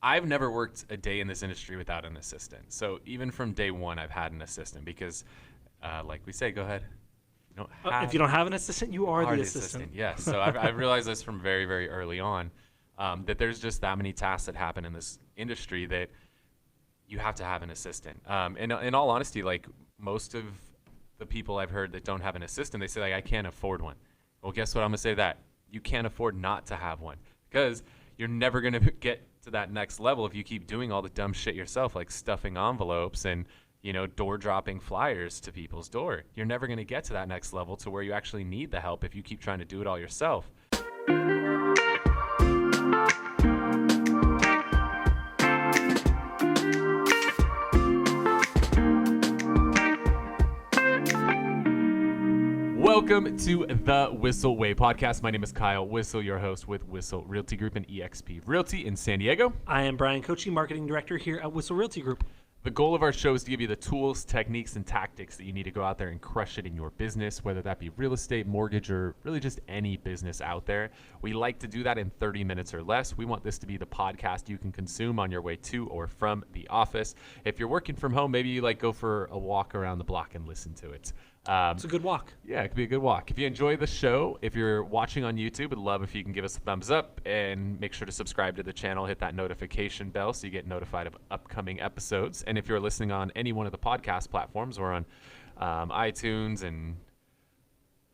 I've never worked a day in this industry without an assistant. So even from day one, I've had an assistant because, like we say, go ahead. If you don't have an assistant, you are the assistant. Yes. So I've realized this from very, very early on, that there's just that many tasks that happen in this industry that you have to have an assistant. And in all honesty, like most of the people I've heard that don't have an assistant, they say like, I can't afford one. Well, guess what? I'm gonna say that you can't afford not to have one because you're never gonna get to that next level if you keep doing all the dumb shit yourself, like stuffing envelopes and door dropping flyers to people's door. You're never gonna get to that next level to where you actually need the help if you keep trying to do it all yourself. Welcome to the Whissel Way Podcast. My name is Kyle Whissel, your host with Whissel Realty Group and eXp Realty in San Diego. I am Bryan, Koci, Marketing Director here at Whissel Realty Group. The goal of our show is to give you the tools, techniques, and tactics that you need to go out there and crush it in your business, whether that be real estate, mortgage, or really just any business out there. We like to do that in 30 minutes or less. We want this to be the podcast you can consume on your way to or from the office. If you're working from home, maybe you go for a walk around the block and listen to it. It's a good walk. Yeah, it could be a good walk. If you enjoy the show, if you're watching on YouTube, I'd love if you can give us a thumbs up and make sure to subscribe to the channel, hit that notification bell so you get notified of upcoming episodes. And if you're listening on any one of the podcast platforms, we're on iTunes and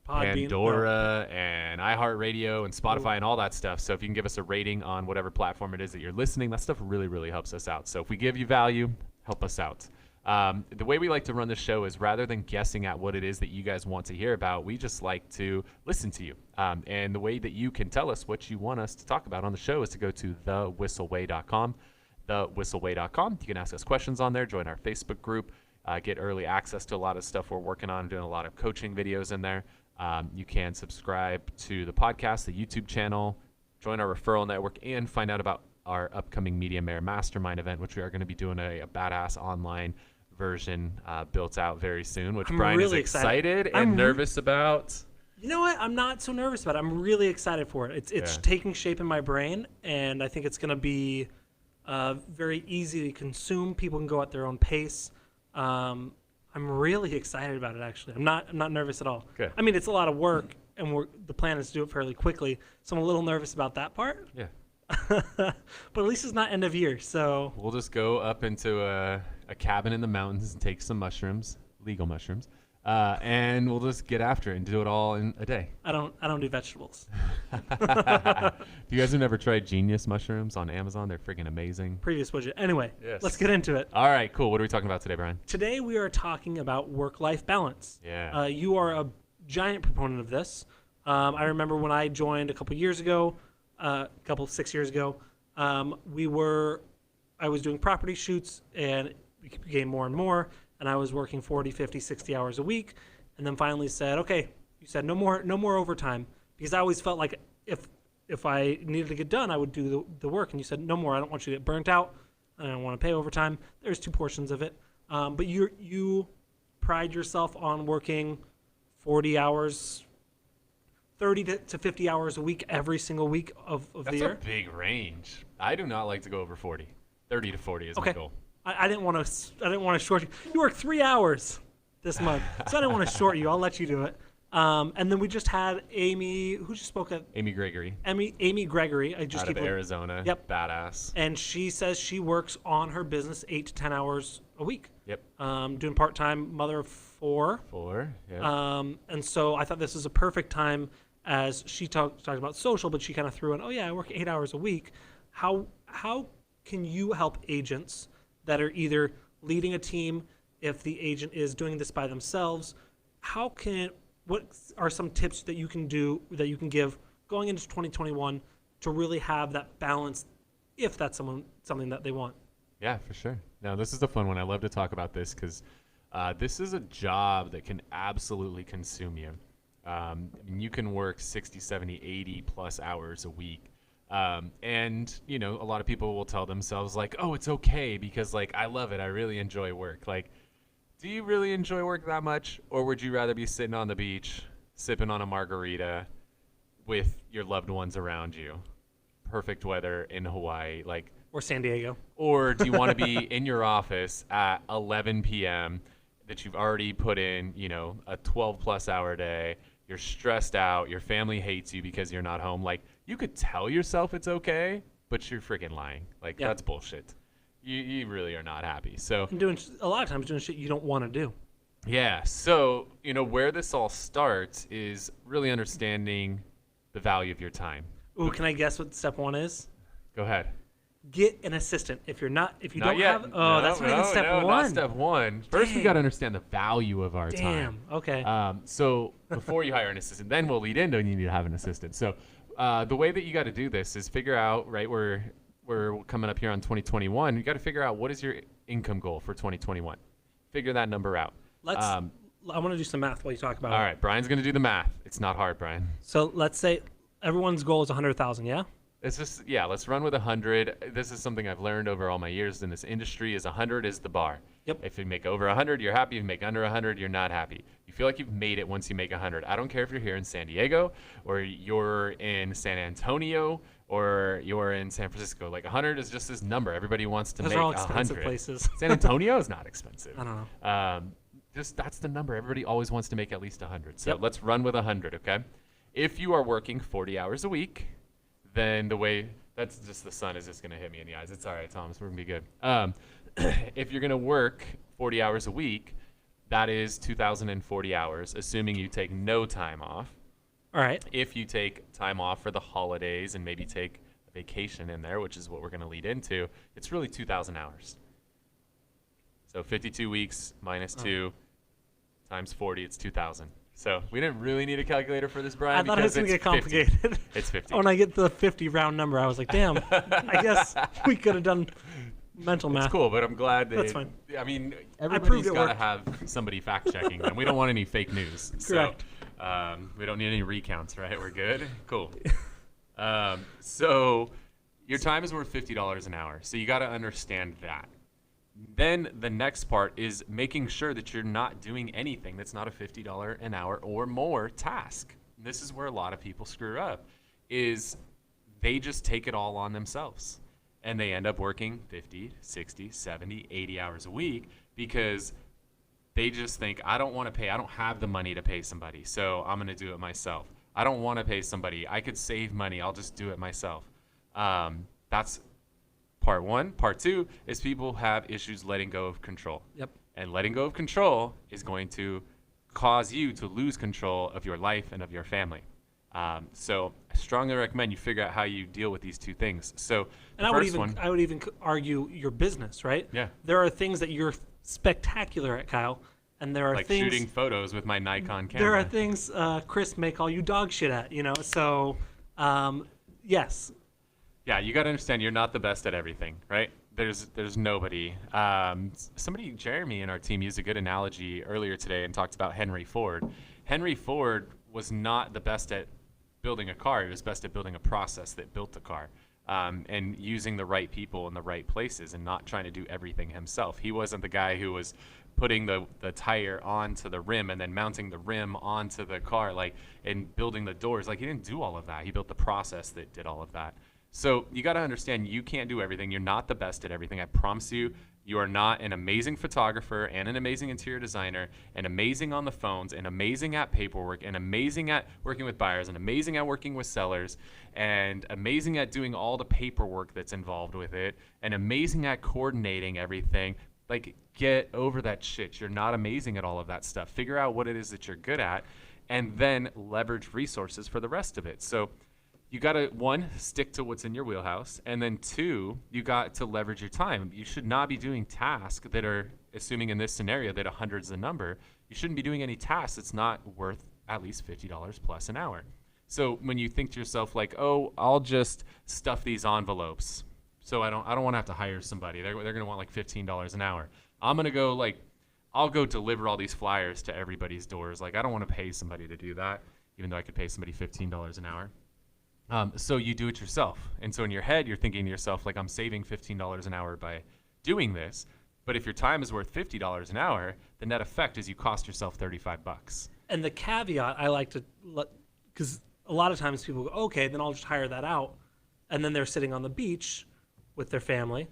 Pandora and iHeartRadio and Spotify and all that stuff. So if you can give us a rating on whatever platform it is that you're listening, that stuff really, really helps us out. So if we give you value, help us out. The way we like to run the show is rather than guessing at what it is that you guys want to hear about, we just like to listen to you. And the way that you can tell us what you want us to talk about on the show is to go to thewhisselway.com, thewhisselway.com. You can ask us questions on there, join our Facebook group, get early access to a lot of stuff we're working on, doing a lot of coaching videos in there. You can subscribe to the podcast, the YouTube channel, join our referral network, and find out about our upcoming Media Mayor Mastermind event, which we are going to be doing a badass online version built out very soon, which Bryan really is excited and nervous about. You know what? I'm not so nervous about it. I'm really excited for it. It's taking shape in my brain, and I think it's going to be very easy to consume. People can go at their own pace. I'm really excited about it, actually. I'm not nervous at all. Good. I mean, it's a lot of work, and the plan is to do it fairly quickly, so I'm a little nervous about that part. Yeah. But at least it's not end of year, so we'll just go up into a cabin in the mountains and take some mushrooms, legal mushrooms, and we'll just get after it and do it all in a day. I don't do vegetables. If you guys have never tried Genius mushrooms on Amazon, they're freaking amazing. Previous widget. Anyway, yes. Let's get into it. All right, cool. What are we talking about today, Bryan? Today we are talking about work-life balance. Yeah. You are a giant proponent of this. I remember when I joined a couple years ago, 6 years ago, I was doing property shoots, and it became more and more, and I was working 40, 50, 60 hours a week, and then finally said, okay, you said no more overtime, because I always felt like if I needed to get done, I would do the work, and you said no more. I don't want you to get burnt out. I don't want to pay overtime. There's two portions of it, but you pride yourself on working 40 hours, 30 to 50 hours a week every single week of the year. That's a big range. I do not like to go over 40. 30 to 40 is my goal. I didn't want to short you. You worked 3 hours this month, so I didn't want to short you. I'll let you do it. And then we just had Amy, who just spoke at Amy Gregory. Amy Gregory. Out of Arizona. Yep. Badass. And she says she works on her business 8 to 10 hours a week. Yep. Doing part-time, mother of 4. 4. Yep. And so I thought this was a perfect time, as she talked about social, but she kind of threw in, oh yeah, I work 8 hours a week. How can you help agents that are either leading a team, if the agent is doing this by themselves? What are some tips that you can give going into 2021 to really have that balance, if that's something that they want? Yeah, for sure. No, this is the fun one. I love to talk about this because this is a job that can absolutely consume you. You can work 60, 70, 80 plus hours a week. And, a lot of people will tell themselves like, oh, it's okay because I love it. I really enjoy work. Do you really enjoy work that much? Or would you rather be sitting on the beach, sipping on a margarita with your loved ones around you? Perfect weather in Hawaii. Or San Diego. Or do you want to be in your office at 11 p.m. that you've already put in, a 12-plus hour day? You're stressed out. Your family hates you because you're not home. Like, you could tell yourself it's okay, but you're freaking lying. Like, that's bullshit. You really are not happy. So And doing a lot of times doing shit you don't want to do. yeah. So, where this all starts is really understanding the value of your time. Ooh, can I guess what step 1 is? Go ahead. Get an assistant. If you Not don't yet. have, that's not no, even step no, 1. Not step 1. First, we Dang. got to understand the value of our time. Damn. Okay. So before you hire an assistant, then we'll lead into you need to have an assistant. So the way that you got to do this is figure out, right, we're coming up here on 2021. You got to figure out what is your income goal for 2021. Figure that number out. I want to do some math while you talk about it. All right, Brian's going to do the math. It's not hard, Brian. So let's say everyone's goal is 100,000, yeah? It's just, let's run with 100. This is something I've learned over all my years in this industry is 100 is the bar. Yep. If you make over 100, you're happy. If you make under 100, you're not happy. You feel like you've made it once you make 100. I don't care if you're here in San Diego or you're in San Antonio or you're in San Francisco. Like 100 is just this number. Everybody wants to Those make are all 100. expensive places. San Antonio is not expensive. I don't know. Just that's the number. Everybody always wants to make at least 100. So Yep. let's run with 100, okay? If you are working 40 hours a week, then that's just the sun is just going to hit me in the eyes. It's all right, Thomas. We're going to be good. If you're going to work 40 hours a week, that is 2,040 hours, assuming you take no time off. All right. If you take time off for the holidays and maybe take a vacation in there, which is what we're going to lead into, it's really 2,000 hours. So 52 weeks minus 2 times 40, it's 2,000. So we didn't really need a calculator for this, Brian. I thought it was going to get complicated. It's 50. When I get to the 50 round number, I was like, damn, I guess we could have done mental math. It's cool, but I'm glad that That's fine. I mean, proved everybody's it got to worked. have somebody fact checking them. We don't want any fake news. Correct. So we don't need any recounts, right? We're good? Cool. So your time is worth $50 an hour. So you got to understand that. Then the next part is making sure that you're not doing anything that's not a $50 an hour or more task. This is where a lot of people screw up, is they just take it all on themselves. And they end up working 50, 60, 70, 80 hours a week because they just think, I don't have the money to pay somebody, so I'm going to do it myself. I don't want to pay somebody. I could save money. I'll just do it myself. That's part 1. Part 2 is people have issues letting go of control. Yep. And letting go of control is going to cause you to lose control of your life and of your family. So I strongly recommend you figure out how you deal with these two things. So And I would even argue your business, right? Yeah. There are things that you're spectacular at, Kyle, and there are like things shooting photos with my Nikon camera. there are things Chris may call you dog shit at, So, yes. Yeah, you got to understand you're not the best at everything, right? There's nobody. Jeremy in our team used a good analogy earlier today and talked about Henry Ford. Henry Ford was not the best at building a car. He was best at building a process that built the car. And using the right people in the right places and not trying to do everything himself. He wasn't the guy who was putting the tire onto the rim and then mounting the rim onto the car, and building the doors. He didn't do all of that. He built the process that did all of that. So you got to understand you can't do everything. You're not the best at everything. I promise you, you are not an amazing photographer and an amazing interior designer and amazing on the phones and amazing at paperwork and amazing at working with buyers and amazing at working with sellers and amazing at doing all the paperwork that's involved with it and amazing at coordinating everything. Get over that shit. You're not amazing at all of that stuff. Figure out what it is that you're good at and then leverage resources for the rest of it. So you got to, 1, stick to what's in your wheelhouse, and then 2, you got to leverage your time. You should not be doing tasks that are, assuming in this scenario that 100's the number, you shouldn't be doing any tasks that's not worth at least $50 plus an hour. So when you think to yourself I'll just stuff these envelopes, so I don't want to have to hire somebody. They're going to want $15 an hour. I'm going to go I'll go deliver all these flyers to everybody's doors. I don't want to pay somebody to do that, even though I could pay somebody $15 an hour. So you do it yourself. And so in your head, you're thinking to yourself, I'm saving $15 an hour by doing this. But if your time is worth $50 an hour, the net effect is you cost yourself $35. And the caveat I like to, because a lot of times people go, okay, then I'll just hire that out. And then they're sitting on the beach with their family,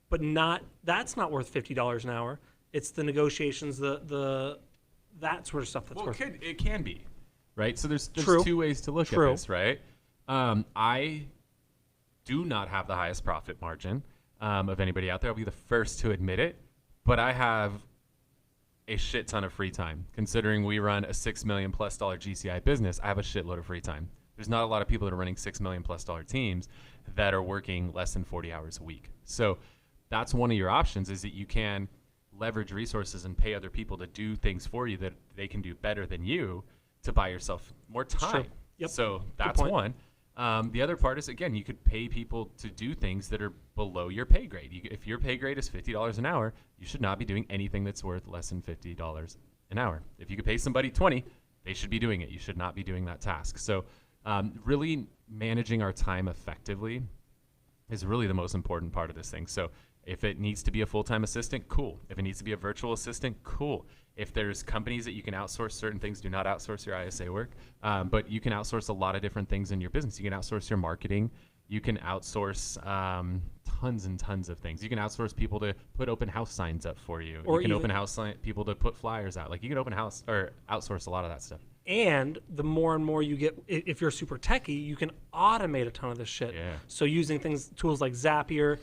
but that's not worth $50 an hour. It's the negotiations, the that sort of stuff that's worth. It can be, right? So there's True. two ways to look at this, right? I do not have the highest profit margin of anybody out there. I'll be the first to admit it, but I have a shit ton of free time. Considering we run a $6 million+ GCI business, I have a shitload of free time. There's not a lot of people that are running $6 million+ teams that are working less than 40 hours a week. So that's one of your options, is that you can leverage resources and pay other people to do things for you that they can do better than you to buy yourself more time. Yep. So that's one. The other part is, again, you could pay people to do things that are below your pay grade. If your pay grade is $50 an hour, you should not be doing anything that's worth less than $50 an hour. If you could pay somebody $20, they should be doing it. You should not be doing that task. So really managing our time effectively is really the most important part of this thing. So if it needs to be a full-time assistant, cool. If it needs to be a virtual assistant, cool. If there's companies that you can outsource certain things, do not outsource your ISA work. But you can outsource a lot of different things in your business. You can outsource your marketing. You can outsource tons and tons of things. You can outsource people to put open house signs up for you. Or you can open house people to put flyers out. Like, you can open house or outsource a lot of that stuff. And the more and more you get, if you're super techie, you can automate a ton of this shit. Yeah. So using tools like Zapier,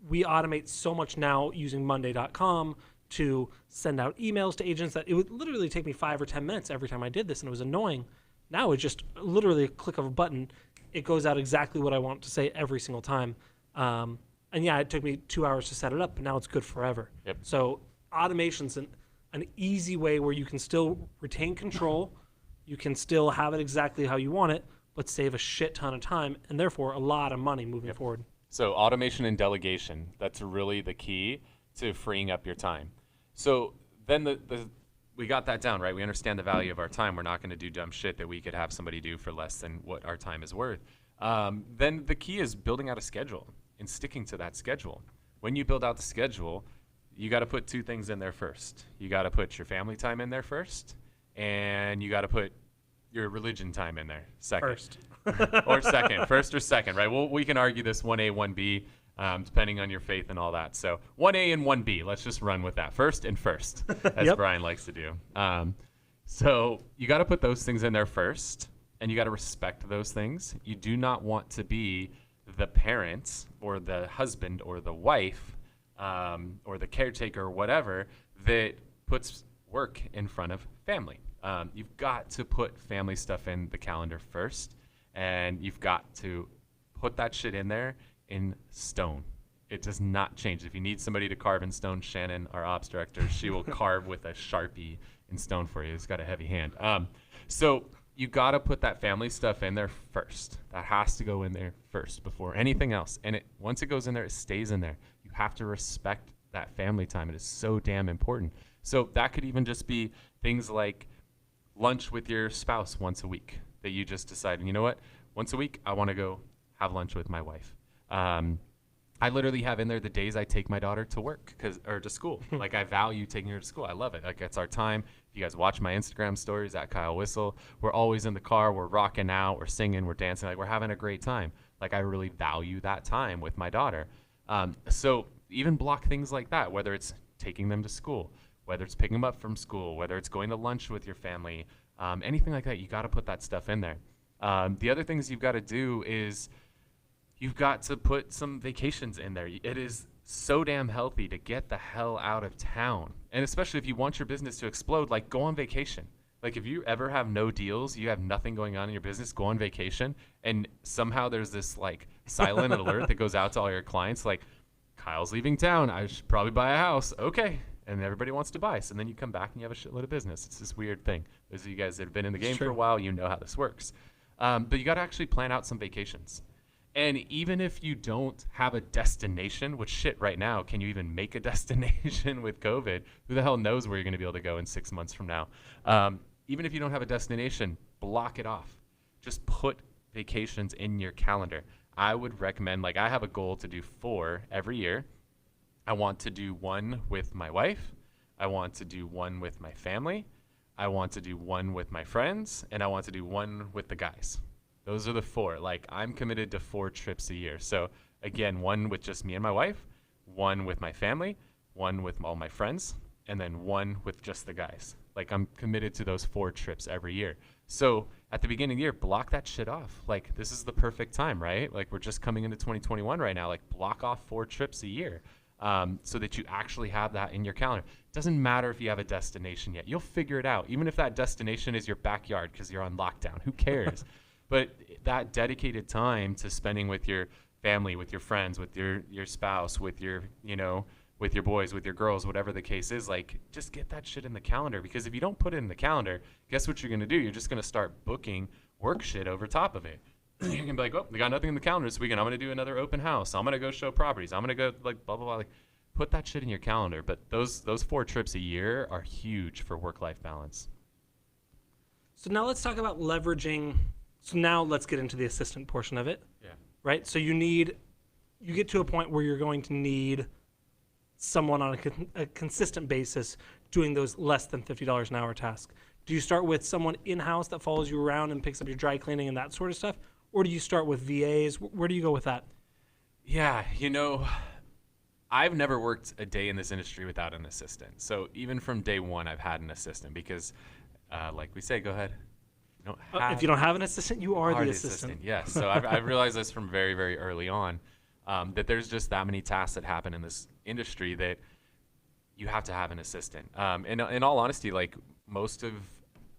we automate so much now using Monday.com to send out emails to agents that it would literally take me 5 or 10 minutes every time I did this, and it was annoying. Now it's just literally a click of a button. It goes out exactly what I want to say every single time. And yeah, it took me 2 hours to set it up, but now it's good forever. Yep. So automation's an easy way where you can still retain control, you can still have it exactly how you want it, but save a shit ton of time and therefore a lot of money moving forward. So automation and delegation, that's really the key to freeing up your time. So then we got that down, right? We understand the value of our time. We're not going to do dumb shit that we could have somebody do for less than what our time is worth. Then the key is building out a schedule and sticking to that schedule. When you build out the schedule, you got to put two things in there first. You got to put your family time in there first, and you got to put your religion time in there second. First. Or second. First or second, right? Well, we can argue this 1A, 1B, depending on your faith and all that. So 1A and 1B, let's just run with that. First and first, as Bryan likes to do. So you got to put those things in there first, and you got to respect those things. You do not want to be the parent or the husband or the wife or the caretaker or whatever that puts work in front of family. You've got to put family stuff in the calendar first, and you've got to put that shit in there in stone. It does not change. If you need somebody to carve in stone, Shannon, our ops director, she will carve with a Sharpie in stone for you. It's got a heavy hand. So you got to put that family stuff in there first. That has to go in there first before anything else. And once it goes in there, it stays in there. You have to respect that family time. It is so damn important. So that could even just be things like lunch with your spouse once a week, that you just decide, you know what, once a week I want to go have lunch with my wife. I literally have in there the days I take my daughter to work or to school. Like, I value taking her to school. I love it. Like, it's our time. If you guys watch my Instagram stories at Kyle Whissel, we're always in the car. We're rocking out. We're singing. We're dancing. Like, we're having a great time. Like, I really value that time with my daughter. So even block things like that, whether it's taking them to school, whether it's picking them up from school, whether it's going to lunch with your family, anything like that, you got to put that stuff in there. The other things you've got to do is you've got to put some vacations in there. It is so damn healthy to get the hell out of town. And especially if you want your business to explode, like, go on vacation. Like, if you ever have no deals, you have nothing going on in your business, go on vacation. And somehow there's this, like, silent alert that goes out to all your clients, like, Kyle's leaving town. I should probably buy a house. Okay. And everybody wants to buy. So then you come back and you have a shitload of business. It's this weird thing. Those of you guys that have been in the game for a while, you know how this works. But you got to actually plan out some vacations. And even if you don't have a destination, which shit right now, can you even make a destination with COVID? Who the hell knows where you're going to be able to go in 6 months from now? Even if you don't have a destination, block it off. Just put vacations in your calendar. I would recommend, like, I have a goal to do 4 every year. I want to do 1 with my wife. I want to do 1 with my family. I want to do 1 with my friends. And I want to do 1 with the guys. Those are the 4. Like, I'm committed to 4 trips a year. So Again, one with just me and my wife, one with my family, one with all my friends, and then one with just the guys. Like, I'm committed to those 4 trips every year. So at the beginning of the year, block that shit off. Like, this is the perfect time, right? Like, we're just coming into 2021 right now. Like, block off 4 trips a year, so that you actually have that in your calendar. It doesn't matter if you have a destination yet. You'll figure it out. Even if that destination is your backyard because you're on lockdown, who cares? But that dedicated time to spending with your family, with your friends, with your spouse, with your, with your boys, with your girls, whatever the case is, like, just get that shit in the calendar. Because if you don't put it in the calendar, guess what you're going to do? You're just going to start booking work shit over top of it. You're going to be like, oh, we got nothing in the calendar this weekend. I'm going to do another open house. I'm going to go show properties. I'm going to go, like, blah, blah, blah. Like, put that shit in your calendar. But those 4 trips a year are huge for work-life balance. So now let's talk about leveraging. So now let's get into the assistant portion of it. Yeah. Right? So you get to a point where you're going to need someone on a consistent basis doing those less than $50 an hour tasks. Do you start with someone in-house that follows you around and picks up your dry cleaning and that sort of stuff? Or do you start with VAs? Where do you go with that? Yeah, I've never worked a day in this industry without an assistant. So even from day one, I've had an assistant because, like we say, go ahead. If you don't have an assistant, you are the assistant. Yes. So I've realized this from very, very early on, that there's just that many tasks that happen in this industry that you have to have an assistant. In all honesty, like, most of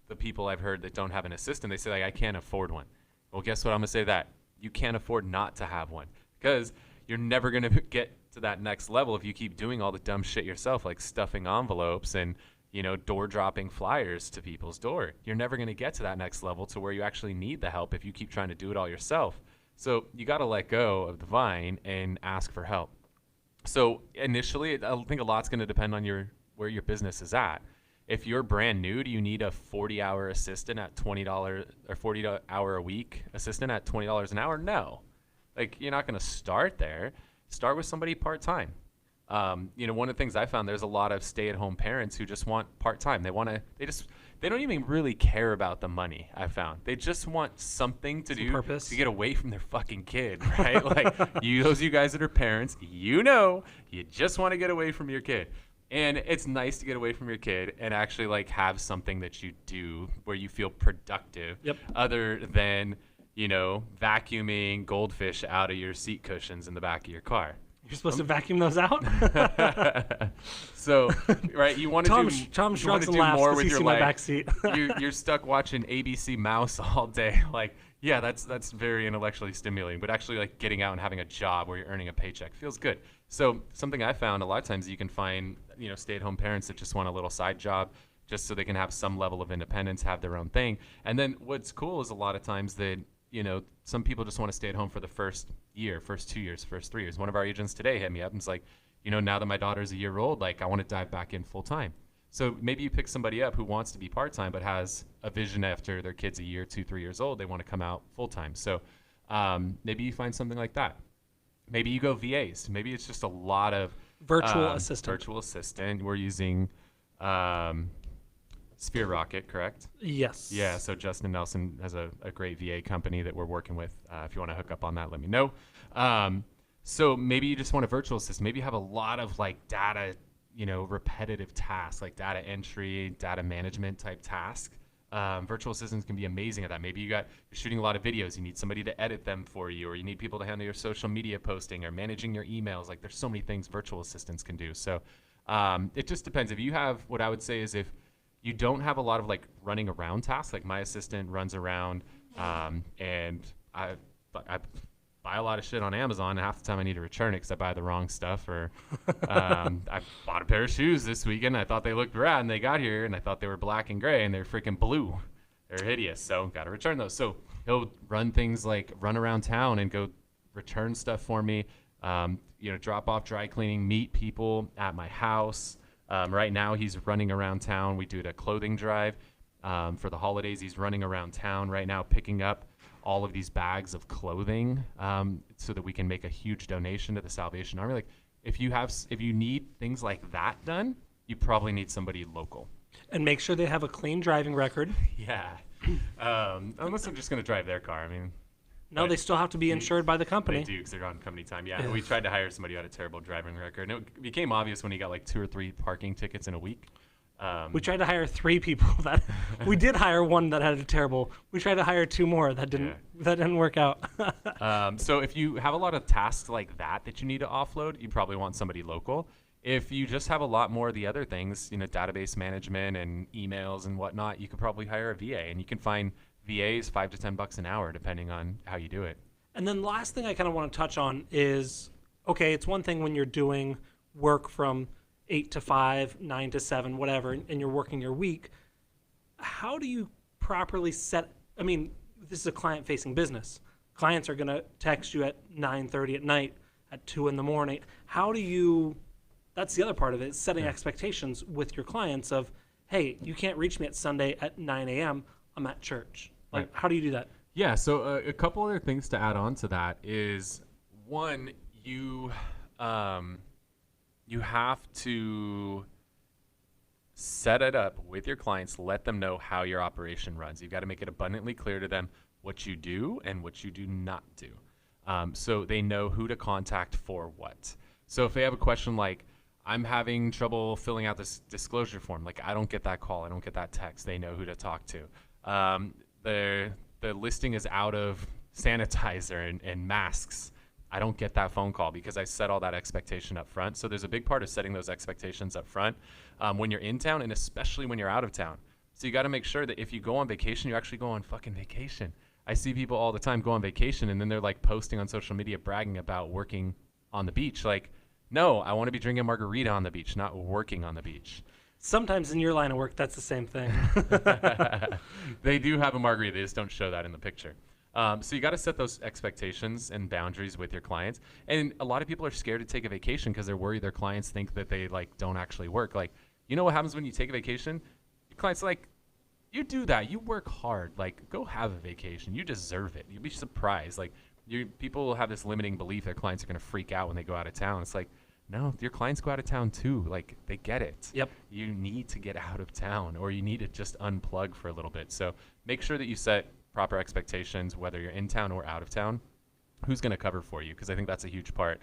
the people I've heard that don't have an assistant, they say, like, I can't afford one. Well, guess what? I'm going to say that. You can't afford not to have one, because you're never going to get to that next level if you keep doing all the dumb shit yourself, like stuffing envelopes and door dropping flyers to people's door. You're never going to get to that next level to where you actually need the help if you keep trying to do it all yourself. So you got to let go of the vine and ask for help. So initially, I think a lot's going to depend on where your business is at. If you're brand new, do you need a 40-hour assistant at $20 or 40-hour a week assistant at $20 an hour? No. Like, you're not going to start there. Start with somebody part-time. One of the things I found, there's a lot of stay-at-home parents who just want part-time. They don't even really care about the money, I found. They just want something to do purpose. To get away from their fucking kid, right? Like, those of you guys that are parents, you just want to get away from your kid. And it's nice to get away from your kid and actually, like, have something that you do where you feel productive. Yep. Other than, vacuuming goldfish out of your seat cushions in the back of your car. You're supposed to vacuum those out? So, right, you want to do Tom shrugs and laughs because he's in my back seat. You're stuck watching ABC Mouse all day. Like, yeah, that's very intellectually stimulating. But actually, like, getting out and having a job where you're earning a paycheck feels good. So something I found a lot of times, you can find, stay-at-home parents that just want a little side job just so they can have some level of independence, have their own thing. And then what's cool is a lot of times that, some people just want to stay at home for the first year, first 2 years, first 3 years. One of our agents today hit me up and was like, now that my daughter's a year old, like, I want to dive back in full time. So maybe you pick somebody up who wants to be part-time but has a vision after their kid's a year, 2, 3 years old, they want to come out full-time. So maybe you find something like that. Maybe you go VAs. Maybe it's just a lot of virtual assistant. Virtual assistant. We're using Sphere Rocket, correct? Yes. Yeah, so Justin Nelson has a great VA company that we're working with. If you want to hook up on that, let me know. So maybe you just want a virtual assistant. Maybe you have a lot of, like, data, repetitive tasks, like data entry, data management type tasks. Virtual assistants can be amazing at that. Maybe you're shooting a lot of videos. You need somebody to edit them for you, or you need people to handle your social media posting or managing your emails. Like, there's so many things virtual assistants can do. So it just depends. If you have, what I would say is, if you don't have a lot of, like, running around tasks, like my assistant runs around, and I buy a lot of shit on Amazon, and half the time I need to return it because I buy the wrong stuff. Or I bought a pair of shoes this weekend. I thought they looked rad, and they got here, and I thought they were black and gray, and they're freaking blue. They're hideous, so got to return those. So he'll run things like run around town and go return stuff for me, drop off dry cleaning, meet people at my house. Right now, he's running around town. We do a clothing drive for the holidays. He's running around town right now picking up all of these bags of clothing so that we can make a huge donation to the Salvation Army. Like, if you need things like that done, you probably need somebody local. And make sure they have a clean driving record. Yeah. Unless I'm just going to drive their car. I mean, No, they still have to be insured by the company. They do, because they're on company time. Yeah, we tried to hire somebody who had a terrible driving record. And it became obvious when he got like 2 or 3 parking tickets in a week. We tried to hire 3 people that we did hire one that had a terrible. We tried to hire 2 more that didn't work out. So if you have a lot of tasks like that you need to offload, you probably want somebody local. If you just have a lot more of the other things, database management and emails and whatnot, you could probably hire a VA, and you can find VAs $5 to $10 an hour depending on how you do it. And then the last thing I kind of want to touch on is, okay, it's one thing when you're doing work from 8 to 5, 9 to 7, whatever, and you're working your week. How do you properly set? I mean, this is a client-facing business. Clients are going to text you at 9:30 at night, at 2 in the morning. How do you? That's the other part of it, is setting expectations with your clients of, hey, you can't reach me at Sunday at 9 a.m. I'm at church. Like, how do you do that? Yeah, so a couple other things to add on to that is, one, you have to set it up with your clients, let them know how your operation runs. You've got to make it abundantly clear to them what you do and what you do not do, so they know who to contact for what. So if they have a question like, I'm having trouble filling out this disclosure form, like I don't get that call, I don't get that text, they know who to talk to. The listing is out of sanitizer and masks. I don't get that phone call because I set all that expectation up front. So there's a big part of setting those expectations up front when you're in town, and especially when you're out of town. So you got to make sure that if you go on vacation, you actually go on fucking vacation. I see people all the time go on vacation, and then they're like posting on social media bragging about working on the beach. Like, no, I want to be drinking a margarita on the beach, not working on the beach. Sometimes in your line of work, that's the same thing. They do have a margarita. They just don't show that in the picture. So you got to set those expectations and boundaries with your clients. And a lot of people are scared to take a vacation because they're worried their clients think that they like don't actually work. Like, you know what happens when you take a vacation? Your client's like, you do that. You work hard. Like, go have a vacation. You deserve it. You'll be surprised. Like, people have this limiting belief their clients are going to freak out when they go out of town. It's like, no, your clients go out of town too. Like, they get it. Yep. You need to get out of town, or you need to just unplug for a little bit. So make sure that you set proper expectations, whether you're in town or out of town. Who's going to cover for you? Because I think that's a huge part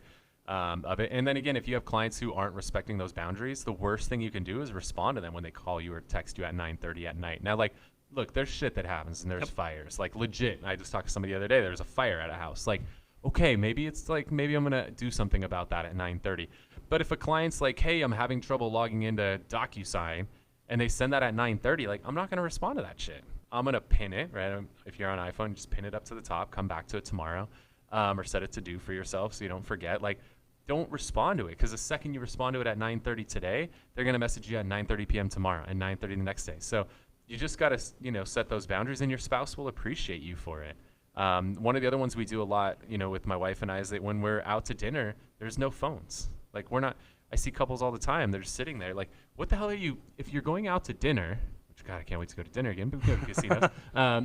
of it. And then again, if you have clients who aren't respecting those boundaries, the worst thing you can do is respond to them when they call you or text you at 9:30 at night. Now, like, look, there's shit that happens, and there's fires. Like, legit. I just talked to somebody the other day. There's a fire at a house. Like, okay, maybe I'm going to do something about that at 9:30. But if a client's like, hey, I'm having trouble logging into DocuSign, and they send that at 9:30, like, I'm not going to respond to that shit. I'm going to pin it, right? If you're on iPhone, just pin it up to the top, come back to it tomorrow, or set it to do for yourself so you don't forget. Like, don't respond to it, because the second you respond to it at 9:30 today, they're going to message you at 9:30 p.m. tomorrow and 9:30 the next day. So you just got to, set those boundaries, and your spouse will appreciate you for it. One of the other ones we do a lot, with my wife and I, is that when we're out to dinner, there's no phones. Like, I see couples all the time. They're just sitting there like, what the hell are you, if you're going out to dinner, which, God, I can't wait to go to dinner again, but we go to casinos.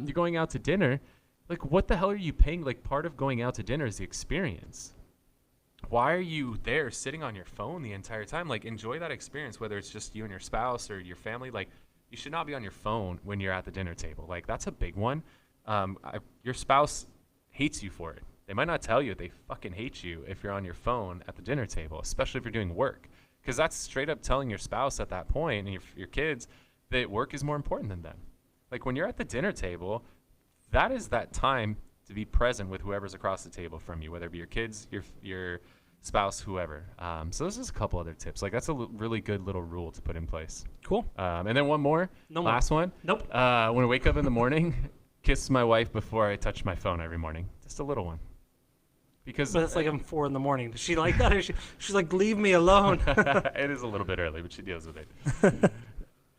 You're going out to dinner, like, what the hell are you paying? Like, part of going out to dinner is the experience. Why are you there sitting on your phone the entire time? Like, enjoy that experience, whether it's just you and your spouse or your family. Like, you should not be on your phone when you're at the dinner table. Like, that's a big one. Your spouse hates you for it. They might not tell you they fucking hate you if you're on your phone at the dinner table, especially if you're doing work, because that's straight up telling your spouse at that point and your kids that work is more important than them. Like, when you're at the dinner table, that is that time to be present with whoever's across the table from you, whether it be your kids, your spouse, whoever. So this is a couple other tips. Like, that's a really good little rule to put in place. Cool. And then one more, last one. Nope. When I wake up in the morning, kiss my wife before I touch my phone every morning. Just a little one. Because but it's like I'm 4 in the morning. Does she like that? Or she's like, leave me alone. It is a little bit early, but she deals with it.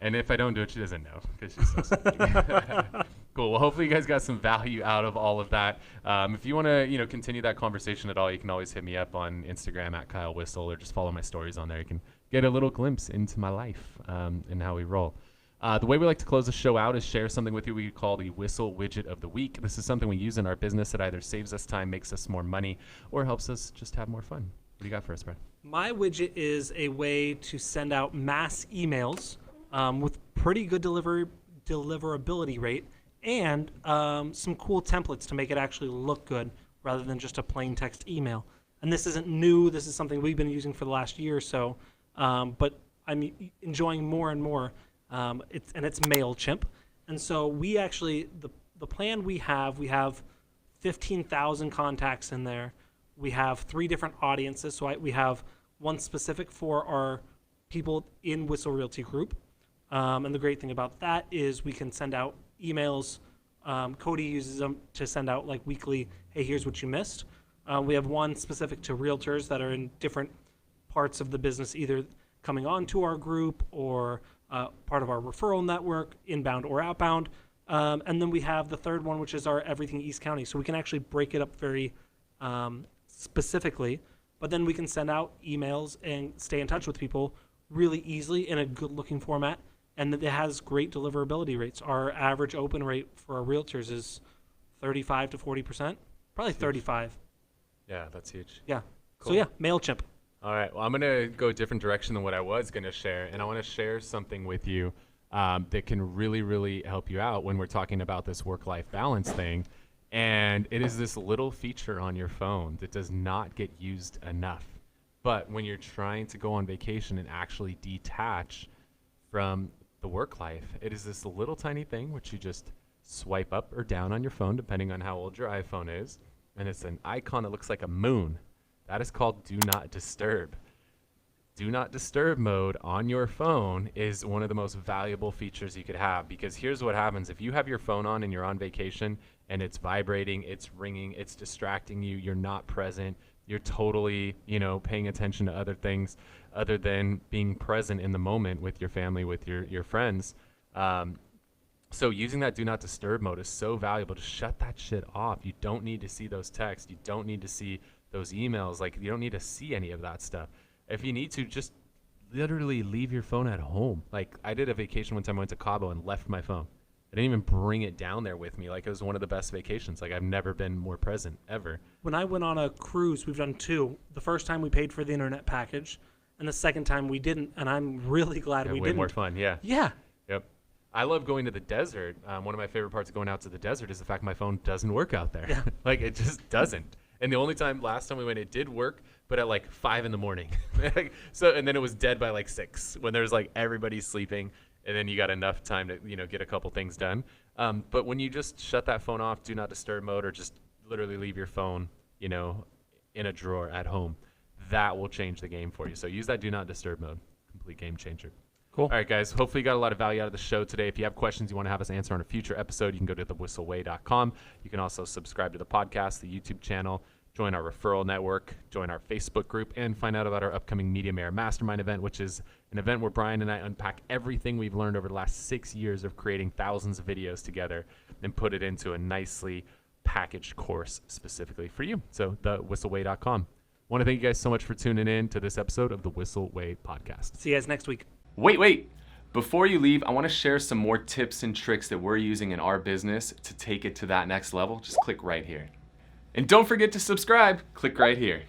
And if I don't do it, she doesn't know, because she's so sweet. Cool. Well, hopefully you guys got some value out of all of that. If you want to, continue that conversation at all, you can always hit me up on Instagram at Kyle Whissel, or just follow my stories on there. You can get a little glimpse into my life and how we roll. The way we like to close the show out is share something with you we call the Whissel Widget of the Week. This is something we use in our business that either saves us time, makes us more money, or helps us just have more fun. What do you got for us, Brad? My widget is a way to send out mass emails with pretty good deliverability rate and some cool templates to make it actually look good rather than just a plain text email. And this isn't new. This is something we've been using for the last year or so, but I'm enjoying more and more. It's MailChimp. And so we actually, the plan we have 15,000 contacts in there. We have 3 different audiences. So we have one specific for our people in Whissel Realty Group. And the great thing about that is we can send out emails. Koci uses them to send out like weekly, hey, here's what you missed. We have one specific to realtors that are in different parts of the business, either coming onto our group or part of our referral network, inbound or outbound. And then we have the third one, which is our Everything East County. So we can actually break it up very specifically, but then we can send out emails and stay in touch with people really easily in a good looking format. And it has great deliverability rates. Our average open rate for our realtors is 35 to 40%, probably 35. Yeah, that's huge. Yeah. Cool. So yeah, MailChimp. All right. Well, I'm going to go a different direction than what I was going to share. And I want to share something with you that can really, really help you out when we're talking about this work-life balance thing. And it is this little feature on your phone that does not get used enough. But when you're trying to go on vacation and actually detach from the work life, it is this little tiny thing which you just swipe up or down on your phone, depending on how old your iPhone is. And it's an icon that looks like a moon. That is called Do Not Disturb. Do Not Disturb mode on your phone is one of the most valuable features you could have, because here's what happens. If you have your phone on and you're on vacation and it's vibrating, it's ringing, it's distracting you, you're not present, you're totally, paying attention to other things other than being present in the moment with your family, with your friends. So using that Do Not Disturb mode is so valuable to shut that shit off. You don't need to see those texts. You don't need to see those emails. Like, you don't need to see any of that stuff. If you need to, just literally leave your phone at home. Like, I did a vacation one time. I went to Cabo and left my phone. I didn't even bring it down there with me. Like, it was one of the best vacations. Like, I've never been more present ever. When I went on a cruise, we've done 2. The first time we paid for the internet package, and the second time we didn't. And I'm really glad we way didn't. More fun, yeah. Yeah. Yep. I love going to the desert. One of my favorite parts of going out to the desert is the fact my phone doesn't work out there. Yeah. Like, it just doesn't. And the only time, last time we went, it did work, but at like 5 a.m. And then it was dead by like 6 when there's like everybody sleeping, and then you got enough time to, get a couple things done. But when you just shut that phone off, Do Not Disturb mode, or just literally leave your phone, in a drawer at home, that will change the game for you. So use that Do Not Disturb mode. Complete game changer. Cool. All right, guys. Hopefully you got a lot of value out of the show today. If you have questions you want to have us answer on a future episode, you can go to thewhisselway.com. You can also subscribe to the podcast, the YouTube channel, join our referral network, join our Facebook group, and find out about our upcoming Media Mayor Mastermind event, which is an event where Bryan and I unpack everything we've learned over the last 6 years of creating thousands of videos together and put it into a nicely packaged course specifically for you. So thewhisselway.com. Want to thank you guys so much for tuning in to this episode of the Whissel Way Podcast. See you guys next week. Wait. Before you leave, I want to share some more tips and tricks that we're using in our business to take it to that next level. Just click right here. And don't forget to subscribe. Click right here.